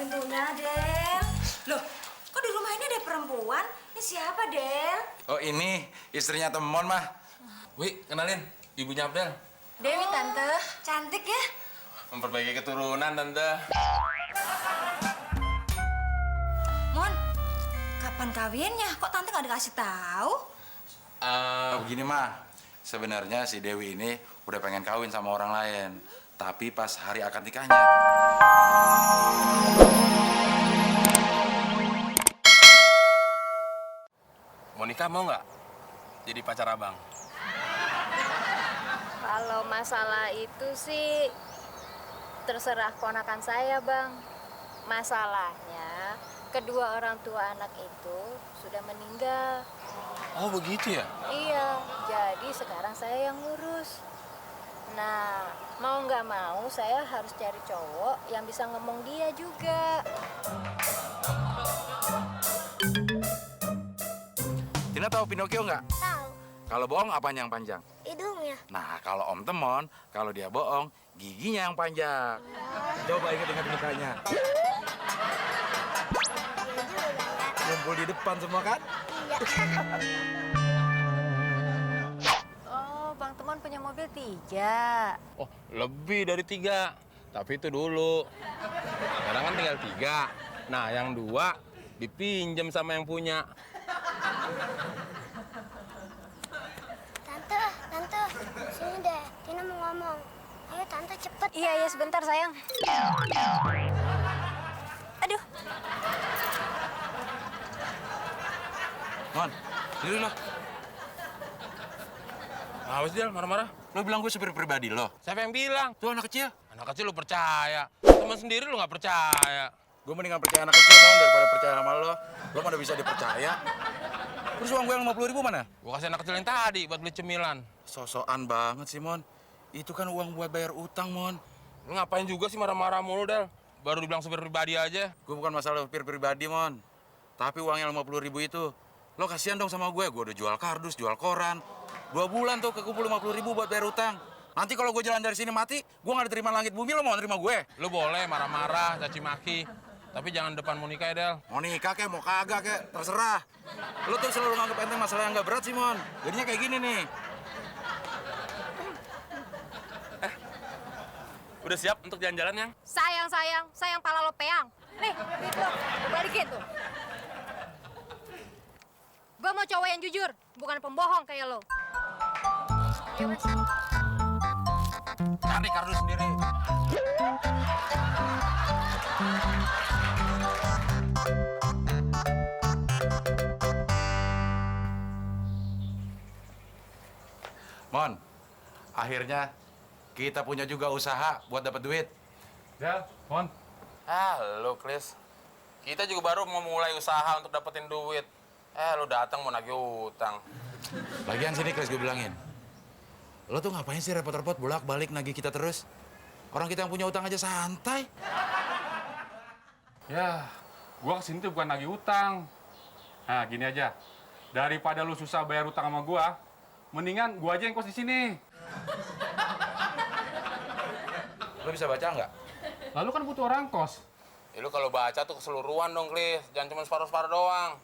pintunya, Del. Loh, kok di rumah ini ada perempuan? Ini siapa, Del? Oh ini istrinya Temon mah. Wi, kenalin, ibunya Abdel. Dewi, Tante. Cantik ya? Memperbaiki keturunan, Tante. Mon, kapan kawinnya? Kok Tante nggak dikasih tahu? Begini mah, sebenarnya si Dewi ini udah pengen kawin sama orang lain. Tapi pas hari akad nikahnya. Monika mau nggak jadi pacar abang? Kalau masalah itu sih terserah ponakan saya, Bang. Masalahnya kedua orang tua anak itu sudah meninggal. Oh begitu ya? Iya, jadi sekarang saya yang ngurus. Nah, mau nggak mau saya harus cari cowok yang bisa ngomong dia juga. Tina tahu Pinocchio nggak? Tahu, Kalau bohong apanya yang panjang? hidungnya. Nah, kalau Om Temon, kalau dia bohong, giginya yang panjang. Coba ingat-ingat mukanya. Iya juga ya. Ngumpul di depan semua kan? Iya. Oh, Bang Temon punya mobil 3. Oh, lebih dari 3. Tapi itu dulu. Sekarang kan tinggal 3. Nah, yang 2 dipinjam sama yang punya. Tante, sini deh. Tina mau ngomong. Ayo tante cepet. Iya, sebentar sayang. Aduh. Mon, diri lo. Awas dia marah-marah. Lo bilang gue supir pribadi lo. Siapa yang bilang? Tuh anak kecil. Anak kecil lu percaya. Teman sendiri lu nggak percaya. Gue mendingan percaya anak kecil Mon daripada percaya sama lo. Lo mana bisa dipercaya. Terus uang gue yang 50.000 mana? Gua kasih anak kecil yang tadi buat beli cemilan. Sosokan banget sih, Mon. Itu kan uang buat bayar utang, Mon. Lu ngapain juga sih marah-marah mulu, Del? Baru dibilang supir pribadi aja. Gue bukan masalah supir pribadi, Mon. Tapi uang yang 50.000 itu, lo kasihan dong sama gue. Gue udah jual kardus, jual koran. 2 bulan tuh kekumpul 50.000 buat bayar utang. Nanti kalau gue jalan dari sini mati, gue nggak diterima langit bumi, lo mau nerima gue? Lu boleh marah-marah, caci maki. Tapi jangan depan Monika ya, Del. Mau nikah kek, mau kagak kek, terserah. Lo tuh selalu nganggep enteng masalah yang nggak berat sih, Mon. Jadinya kayak gini nih. Udah siap untuk jalan-jalan yang? Sayang pala lo peang. Nih, duit lo, balikin tuh. Gue mau cowok yang jujur, bukan pembohong kayak lo. Cari kardus sendiri. Mon, akhirnya kita punya juga usaha buat dapat duit. Del, Mon. Halo, Chris. Kita juga baru mau mulai usaha untuk dapetin duit. Lu datang mau nagih utang. Lagian sini Chris, gue bilangin. Lo tuh ngapain sih repot-repot bolak-balik nagih kita terus? Orang kita yang punya utang aja santai. Ya, gua kesini tuh bukan nagih utang. Nah, gini aja. Daripada lu susah bayar utang sama gua, mendingan gua aja yang kos di sini. Lo bisa baca nggak? Lalu kan butuh orang kos. Ya lu kalau baca tuh keseluruhan dong, Chris. Jangan cuma separuh-separuh doang.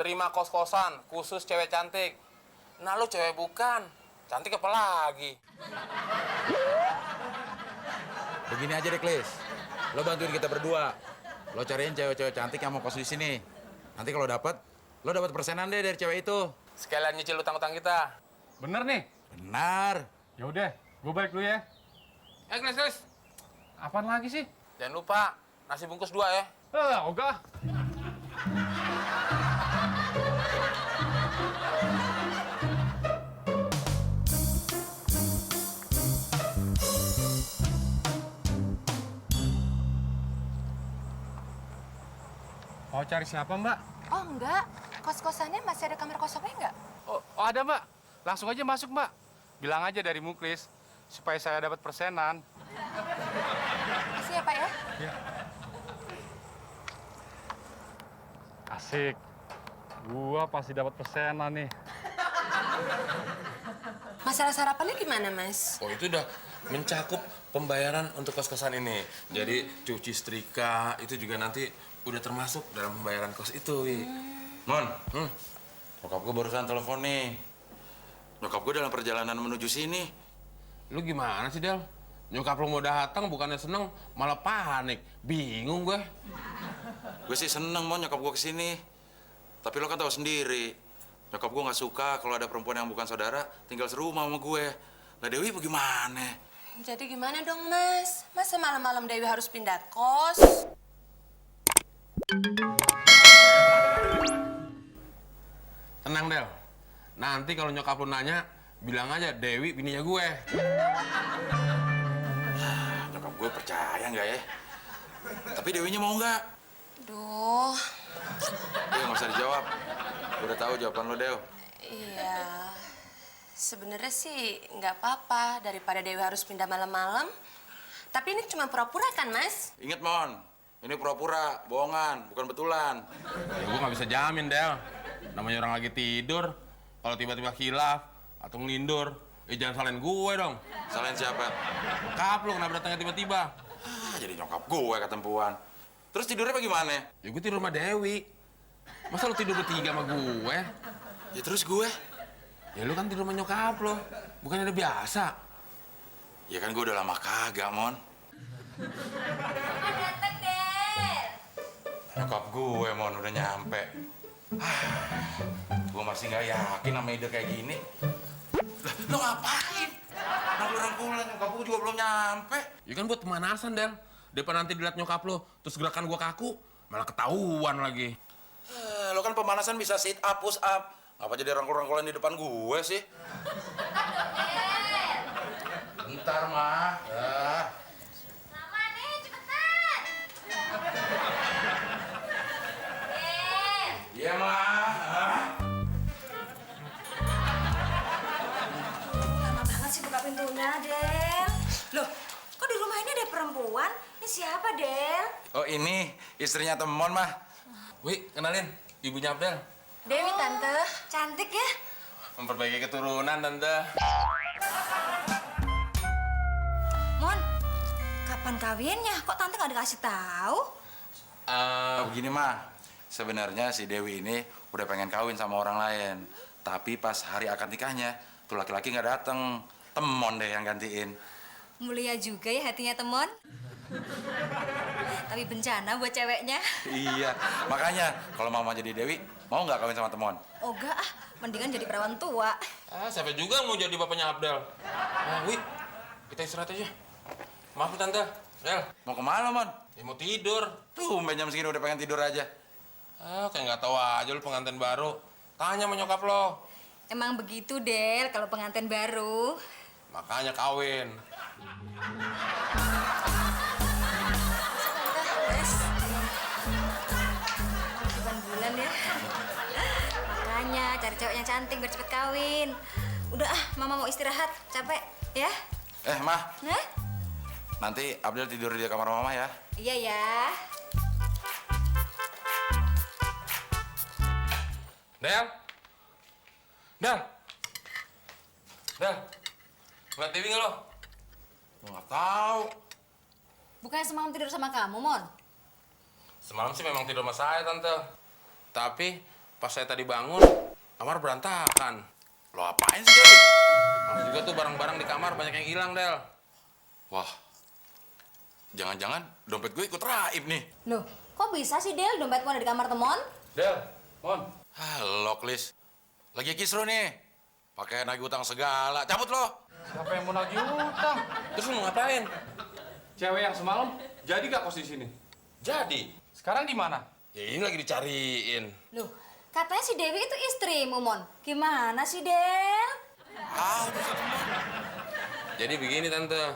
Terima kos-kosan, khusus cewek cantik. Nah, lu cewek bukan. Cantik apa lagi? Begini aja deh, Chris. Lo bantuin kita berdua. Lo cariin cewek-cewek cantik yang mau kos di sini. Nanti kalau dapat, lo dapat persenan deh dari cewek itu. Sekalian nyicil utang-utang kita. Bener nih? Benar. Ya udah, gua balik dulu ya. Chris. Apaan lagi sih? Jangan lupa, nasi bungkus 2 ya. Ogah. Mau cari siapa, Mbak? Oh enggak, kos-kosannya masih ada kamar kosongnya enggak? Oh, ada, Mbak. Langsung aja masuk, Mbak. Bilang aja dari Muklis, supaya saya dapat persenan. Makasih ya Pak ya. Ya. Asik. Gua pasti dapat persenan nih. Masalah sarapannya gimana, Mas? Oh, itu udah mencakup pembayaran untuk kos-kosan ini. Jadi cuci setrika itu juga nanti udah termasuk dalam pembayaran kos itu, Wi. Mon, nyokap gue barusan telepon nih. Nyokap gue dalam perjalanan menuju sini. Lu gimana sih, Del? Nyokap lu mau datang bukannya seneng, malah panik. Bingung gue. Gue sih seneng, Mon, nyokap gue kesini. Tapi lo kan tahu sendiri, nyokap gue nggak suka kalau ada perempuan yang bukan saudara tinggal serumah sama gue. Lah Dewi bagaimana? Jadi gimana dong, Mas? Masa malam-malam Dewi harus pindah kos? Tenang, Del. Nanti kalau nyokap lu nanya, bilang aja Dewi bininya gue. Nyokap gue percaya nggak ya? Tapi Dewinya mau nggak? Duh, Dew, nggak usah dijawab. Gue udah tahu jawaban lo, Dew. iya. Sebenarnya sih nggak apa-apa daripada Dewi harus pindah malam-malam. Tapi ini cuma pura-pura kan, Mas? Ingat, Mon, ini pura-pura, bohongan, bukan betulan. Ya, gue nggak bisa jamin, Del. Namanya orang lagi tidur, kalau tiba-tiba khilaf atau ngelindur, jangan salahin gue dong. Salahin siapa? Nyokap lu kenapa datangnya tiba-tiba? Jadi nyokap gue ketempuan. Terus tidurnya bagaimana? Ya gue tidur sama Dewi. Masa lu tidur bertiga sama gue? Ya terus gue? Ya lu kan tidur sama nyokap lo, bukannya udah biasa. Ya kan gue udah lama kagak, Mon. Dateng, Del. Nyokap gue, Mon, udah nyampe. Gue masih nggak yakin sama ide kayak gini. Lah, lo ngapain? Rangkul-rangkulan, nyokap gue juga belum nyampe. Ya kan buat pemanasan, Del. Daripada nanti dilihat nyokap lo, terus gerakan gue kaku, malah ketahuan lagi. Lo kan pemanasan bisa sit up, push up. Ngapa jadi rangkul-rangkulan di depan gue sih? Bentar, mah. Ya. Mama nih, cepetan. Del. Iya, mah. Lama banget sih buka pintunya, Del. Loh, kok di rumah ini ada perempuan? Ini siapa, Del? Oh, ini istrinya Temon, mah. Wi, kenalin, ibunya Abdel. Dewi, Tante. Cantik ya? Memperbaiki keturunan, Tante. Mon, kapan kawinnya? Kok tante nggak dikasih tahu? Oh, begini, mah. Sebenarnya si Dewi ini udah pengen kawin sama orang lain. Tapi pas hari akad nikahnya, tuh laki-laki nggak dateng. Temon deh yang gantiin. Mulia juga ya hatinya Temon. Tapi bencana buat ceweknya. Iya, makanya kalau mama jadi Dewi, mau nggak kawin sama Temon? Oh enggak ah, mendingan jadi perawan tua. Siapa juga mau jadi bapaknya Abdel? Wi, kita istirahat aja. Maaf, Tante. Del, Mau kemana, Mon? ya mau tidur. Tuh, jam segini udah pengen tidur aja. Kayak nggak tahu aja lu pengantin baru. Tanya sama nyokap lo. Emang begitu, Del, kalau pengantin baru. Makanya kawin. Bulan ya. Makanya cari cewek yang cantik biar cepet kawin. Udah ah, mama mau istirahat, capek ya. Mah, Nah? nanti Abdel tidur di kamar mama ya. Iya ya. Del? Del? Del? Ngeliat Dewi nggak lo? Nggak tahu. Bukannya semalam tidur sama kamu, Mon? Semalam sih memang tidur sama saya, Tante. Tapi pas saya tadi bangun, kamar berantakan. Lo apain sih, Dewi? Terus juga tuh barang-barang di kamar banyak yang hilang, Del. Wah, jangan-jangan dompet gue ikut raib nih. Loh, kok bisa sih, Del, dompetmu ada di kamar Temon? Del, Mon. Halo, Klis. Lagi kisru nih. Pakai nagih utang segala. Cabut lo. Siapa yang mau nagih utang? Terus lu mau ngapain? Cewek yang semalam jadi gak kos di sini? Jadi, Sekarang di mana? ya ini lagi dicariin. Loh, katanya si Dewi itu istrimu, Mon. Gimana sih, Del? Jadi begini, Tante.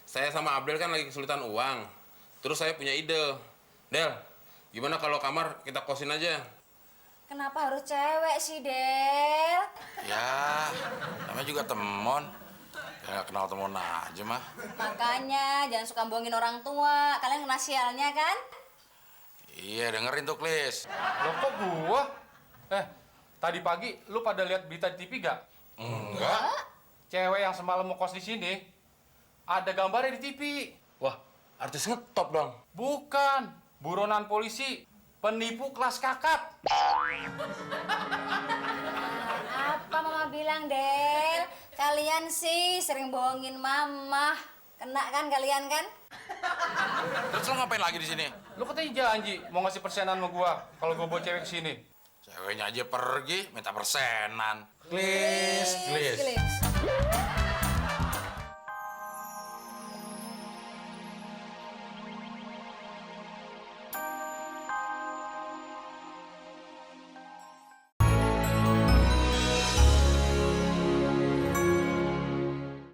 Saya sama Abdel kan lagi kesulitan uang. Terus saya punya ide. Del, gimana kalau kamar kita kosin aja? Kenapa harus cewek sih, Del? Ya, namanya juga Temon. Ya, nggak kenal Temon aja, mah. Makanya jangan suka bohongin orang tua. Kalian kena sialnya kan? Iya, dengerin tuh, Klis. Loh kok gua? Tadi pagi lu pada lihat berita di TV gak? Enggak. cewek yang semalam mau kos di sini ada gambarnya di TV. Wah, artis ngetop dong. Bukan, buronan polisi, penipu kelas kakap. Apa mama bilang, Del? Kalian sih sering bohongin mama. Kena kan kalian kan? Terus lo ngapain lagi di sini? Lu katanya janji mau ngasih persenan sama gua kalau gua bawa cewek ke sini. Ceweknya aja pergi, minta persenan. Glis.